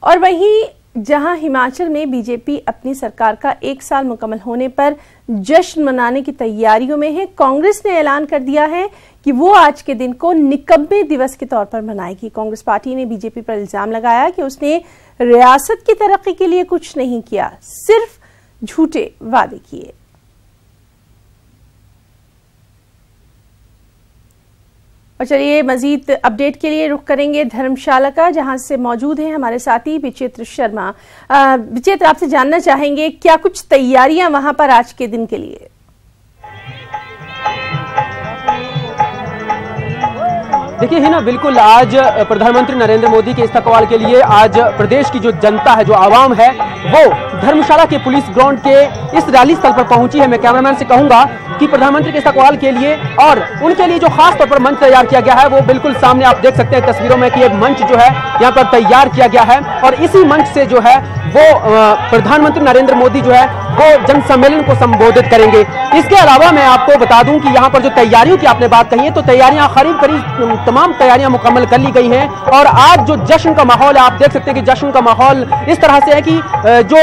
और वहीं जहां हिमाचल में बीजेपी अपनी सरकार का 1 साल मुकम्मल होने पर जश्न मनाने की तैयारियों में है, कांग्रेस ने ऐलान कर दिया है कि वो आज के दिन को निकम्मे दिवस के तौर पर मनाएगी। कांग्रेस पार्टी ने बीजेपी पर इल्जाम लगाया कि उसने रियासत की तरक्की के लिए कुछ नहीं किया, सिर्फ झूठे वादे किए। और चलिए मजीद अपडेट के लिए रुख करेंगे धर्मशाला का, जहां से मौजूद हैं हमारे साथी विचित्र शर्मा। विचित्र, आपसे जानना चाहेंगे क्या कुछ तैयारियां वहां पर आज के दिन के लिए? देखिए हिना, बिल्कुल आज प्रधानमंत्री नरेंद्र मोदी के इस्तकबाल के लिए आज प्रदेश की जो जनता है, जो आवाम है, वो धर्मशाला के पुलिस ग्राउंड के इस रैली स्थल पर पहुंची है। मैं कैमरामैन से कहूंगा कि प्रधानमंत्री के इस्तकबाल के लिए और उनके लिए जो खास तौर पर मंच तैयार किया गया है वो बिल्कुल सामने आप देख सकते हैं तस्वीरों में कि एक मंच जो है यहाँ पर तैयार किया गया है और इसी मंच से जो है वो प्रधानमंत्री नरेंद्र मोदी जो है वो जन सम्मेलन को संबोधित करेंगे। इसके अलावा मैं आपको बता दूं कि यहाँ पर जो तैयारियों की आपने बात कही है, तो तैयारियां करीब तमाम तैयारियां मुकम्मल कर ली गई हैं और आज जो जश्न का माहौल है, आप देख सकते हैं कि जश्न का माहौल इस तरह से है कि जो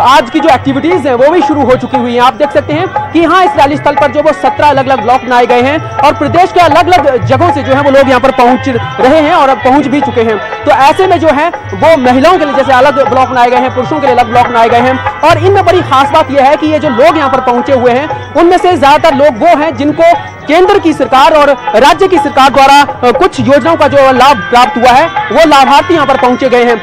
आज की जो एक्टिविटीज हैं वो भी शुरू हो चुकी हुई हैं। आप देख सकते हैं कि यहाँ इस रैली स्थल पर जो वो 17 अलग अलग ब्लॉक बनाए गए हैं और प्रदेश के अलग अलग जगहों से जो है वो लोग यहाँ पर पहुंच रहे हैं और अब पहुंच भी चुके हैं। तो ऐसे में जो है वो महिलाओं के लिए जैसे अलग ब्लॉक बनाए गए हैं, पुरुषों के लिए अलग ब्लॉक बनाए गए हैं और इनमें बड़ी खास बात यह है कि ये जो लोग यहाँ पर पहुंचे हुए हैं उनमें से ज्यादातर लोग वो हैं जिनको केंद्र की सरकार और राज्य की सरकार द्वारा कुछ योजनाओं का जो लाभ प्राप्त हुआ है वो लाभार्थी यहाँ पर पहुंचे गए हैं।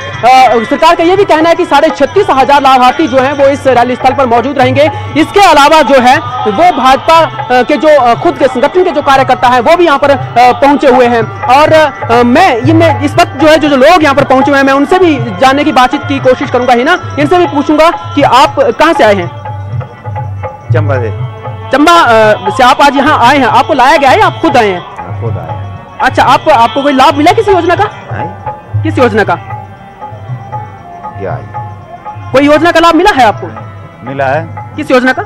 सरकार का यह भी कहना है कि 36,500 लाभार्थी जो हैं वो इस रैली स्थल पर मौजूद रहेंगे। इसके अलावा जो है वो भाजपा के जो खुद के संगठन के जो कार्यकर्ता हैं वो भी यहाँ पर पहुंचे हुए हैं और मैं इस वक्त जो है जो लोग यहाँ पर पहुंचे हुए हैं मैं उनसे भी जानने की बातचीत की कोशिश करूंगा ही ना, इनसे भी पूछूंगा कि आप कहाँ से आए हैं? चंबा से। चंबा से आप आज यहाँ आए हैं, आपको लाया गया है या आप खुद आए हैं? खुद आए हैं। अच्छा, आपको कोई लाभ मिला किसी योजना का? किस योजना का? क्या कोई योजना का लाभ मिला है आपको? मिला है। किस योजना का?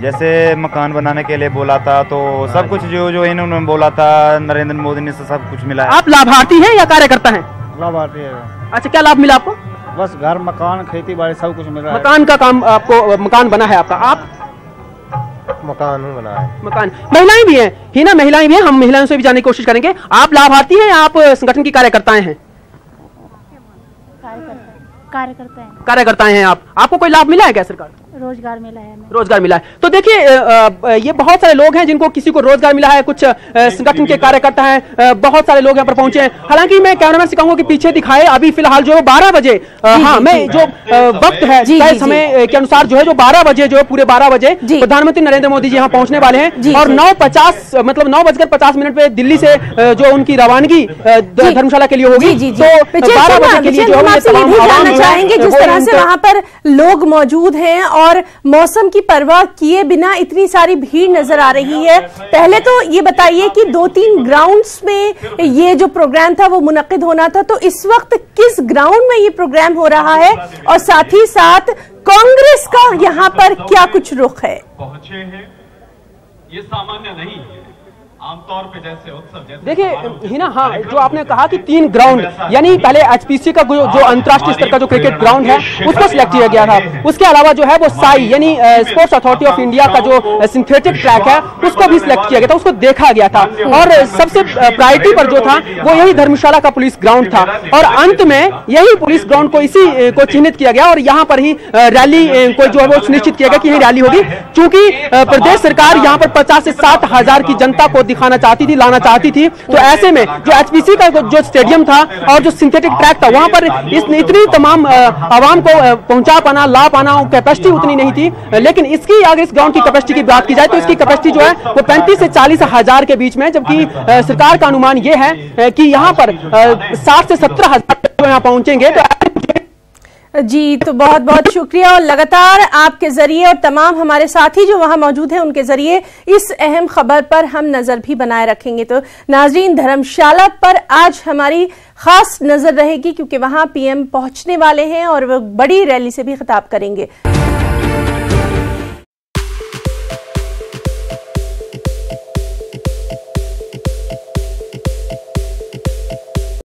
जैसे मकान बनाने के लिए बोला था, तो सब कुछ जो इन्होंने बोला था नरेंद्र मोदी ने सब कुछ मिला है। आप लाभार्थी हैं या कार्यकर्ता हैं? लाभार्थी है। अच्छा, क्या लाभ मिला आपको? बस घर, मकान, खेती बाड़ी सब कुछ मिल रहा है। मकान का काम आपको, मकान बना है आपका? आप मकान बना है। मकान। महिलाएं भी हैं ही ना, महिलाएं भी हैं, हम महिलाओं से भी जानने की कोशिश करेंगे। आप लाभार्थी हैं या आप संगठन की कार्यकर्ताएं हैं? कार्यकर्ताएं हैं आप। आपको कोई लाभ मिला है क्या? सरकार रोजगार मिला है। रोजगार मिला है। तो देखिए ये बहुत सारे लोग हैं जिनको किसी को रोजगार मिला है, कुछ संगठन के कार्यकर्ता हैं, बहुत सारे लोग यहाँ पर पहुंचे हैं। हालांकि मैं कैमरामैन से कहूंगा कि पीछे दिखाए अभी फिलहाल जो 12 बजे मैं जो वक्त है तय समय के अनुसार जो है जो 12 बजे जो है पूरे 12 बजे प्रधानमंत्री नरेंद्र मोदी जी यहाँ पहुंचने वाले हैं और 9:50 मतलब 9:50 पे दिल्ली से जो उनकी रवानगी धर्मशाला के लिए होगी। तो 12 बजे के लिए जो है चाहेंगे जिस तरह से वहां पर लोग मौजूद हैं और मौसम की परवाह किए बिना इतनी सारी भीड़ नजर आ रही है। पहले तो ये बताइए कि 2-3 ग्राउंड्स में ये जो प्रोग्राम था वो मुनक्किद होना था, तो इस वक्त किस ग्राउंड में ये प्रोग्राम हो रहा है और साथ ही साथ कांग्रेस का यहाँ पर क्या कुछ रुख है? पहुंचे हैं, ये सामान्य नहीं है। आमतौर पे जैसे उत्सव देखिए हिना, हाँ जो आपने कहा कि 3 ग्राउंड, यानी पहले एचपीसी का जो अंतर्राष्ट्रीय स्तर का जो क्रिकेट ग्राउंड है उसको सिलेक्ट किया गया था। उसके अलावा जो है वो साई यानी स्पोर्ट्स अथॉरिटी ऑफ इंडिया का जो सिंथेटिक ट्रैक है उसको भी सिलेक्ट किया गया था, उसको देखा गया था और सबसे प्रायोरिटी पर जो था वो यही धर्मशाला का पुलिस ग्राउंड था और अंत में यही पुलिस ग्राउंड को इसी को चिन्हित किया गया और यहाँ पर ही रैली को जो है वो सुनिश्चित किया गया कि यही रैली होगी। चूंकि प्रदेश सरकार यहाँ पर 50 से 60 हजार की जनता को दिखाना चाहती थी, लाना चाहती थी, तो ऐसे में जो एचपीसी का जो स्टेडियम था और जो सिंथेटिक ट्रैक था वहां पर इतनी तमाम आवाम को पहुंचा पाना, ला पाना, कैपेसिटी उतनी नहीं थी। लेकिन इसकी अगर इस ग्राउंड की कैपेसिटी की बात की जाए तो इसकी कैपेसिटी जो है वो 35 से 40 हजार के बीच में, जबकि सरकार का अनुमान यह है कि यहाँ पर 60 से 70 हजार जो यहाँ पहुंचेंगे। तो जी, तो बहुत बहुत शुक्रिया और लगातार आपके जरिए और तमाम हमारे साथी जो वहां मौजूद हैं उनके जरिए इस अहम खबर पर हम नजर भी बनाए रखेंगे। तो नाजरीन, धर्मशाला पर आज हमारी खास नजर रहेगी क्योंकि वहां पीएम पहुंचने वाले हैं और वो बड़ी रैली से भी खिताब करेंगे।